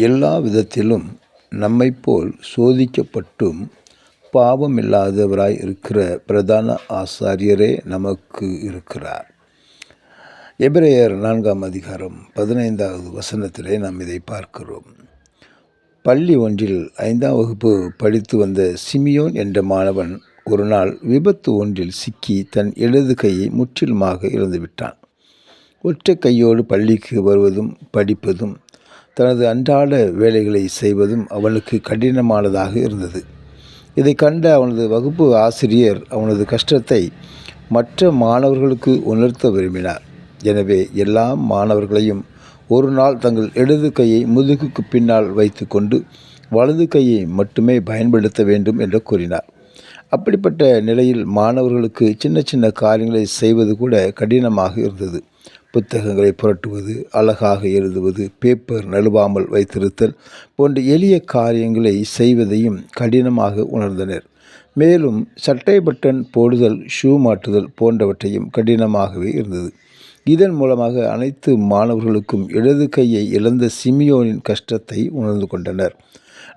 எல்லா விதத்திலும் நம்மைப்போல் சோதிக்கப்பட்டும் பாவமில்லாதவராய் இருக்கிற பிரதான ஆசாரியரே நமக்கு இருக்கிறார். எபிரேயர் 4ஆம் அதிகாரம் 15வது வசனத்திலே நாம் இதை பார்க்கிறோம். பள்ளி ஒன்றில் 5ஆம் வகுப்பு படித்து வந்த சிமியோன் என்ற மாணவன் ஒரு நாள் விபத்து ஒன்றில் சிக்கி தன் இடது கையை முற்றிலுமாக இழந்துவிட்டான். ஒற்றை கையோடு பள்ளிக்கு வருவதும் படிப்பதும் தனது அன்றாட வேலைகளை செய்வதும் அவனுக்கு கடினமானதாக இருந்தது. இதை கண்ட அவனது வகுப்பு ஆசிரியர் அவனது கஷ்டத்தை மற்ற மாணவர்களுக்கு உணர்த்த விரும்பினார். எனவே எல்லா மாணவர்களையும் ஒரு நாள் தங்கள் இடது கையை முதுகுக்கு பின்னால் வைத்து கொண்டு வலது கையை மட்டுமே பயன்படுத்த வேண்டும் என்று கூறினார். அப்படிப்பட்ட நிலையில் மாணவர்களுக்கு சின்ன சின்ன காரியங்களை செய்வது கூட கடினமாக இருந்தது. புத்தகங்களை புரட்டுவது, அழகாக எழுதுவது, பேப்பர் நழுவாமல் வைத்திருத்தல் போன்ற எளிய காரியங்களை செய்வதையும் கடினமாக உணர்ந்தனர். மேலும் சட்டை பட்டன் போடுதல், ஷூ மாட்டுதல் போன்றவற்றையும் கடினமாகவே இருந்தது. இதன் மூலமாக அனைத்து மாணவர்களுக்கும் இடது கையை இழந்த சிமியோனின் கஷ்டத்தை உணர்ந்து கொண்டனர்.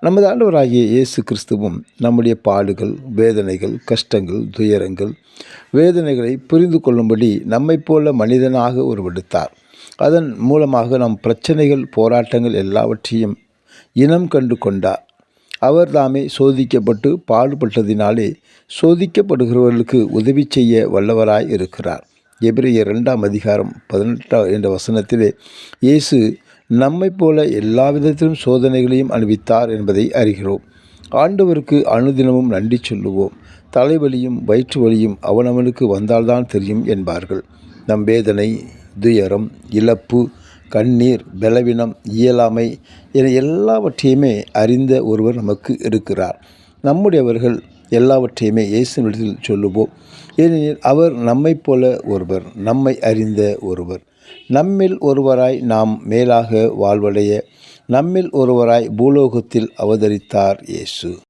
நமது ஆண்டவராகிய இயேசு கிறிஸ்துவும் நம்முடைய பாடுகள், வேதனைகள், கஷ்டங்கள், துயரங்கள், வேதனைகளை புரிந்து கொள்ளும்படி நம்மை போல மனிதனாக உருவெடுத்தார். அதன் மூலமாக நம் பிரச்சனைகள், போராட்டங்கள் எல்லாவற்றையும் இனம் கண்டு கொண்டார். அவர் தாமே சோதிக்கப்பட்டு பாடுபட்டதினாலே சோதிக்கப்படுகிறவர்களுக்கு உதவி செய்ய வல்லவராய் இருக்கிறார். எபிரேயர் 2ஆம் அதிகாரம் 18 என்ற வசனத்திலே இயேசு நம்மை போல எல்லா விதத்திலும் சோதனைகளையும் அனுபவித்தார் என்பதை அறிகிறோம். ஆண்டவருக்கு அனுதினமும் நன்றி சொல்லுவோம். தலைவலியும் வயிற்று வலியும் அவனவனுக்கு வந்தால்தான் தெரியும் என்பார்கள். நம் வேதனை, துயரம், இழப்பு, கண்ணீர், பலவீனம், இயலாமை என எல்லாவற்றையுமே அறிந்த ஒருவர் நமக்கு இருக்கிறார். நம்முடையவர்கள் எல்லாவற்றையுமே இயேசுவிடத்தில் சொல்லுவோம். ஏனெனில் அவர் நம்மை போல ஒருவர், நம்மை அறிந்த ஒருவர். நம்மில் ஒருவராய் நாம் மேலாக வாழ்வடைய நம்மில் ஒருவராய் பூலோகத்தில் அவதரித்தார் இயேசு.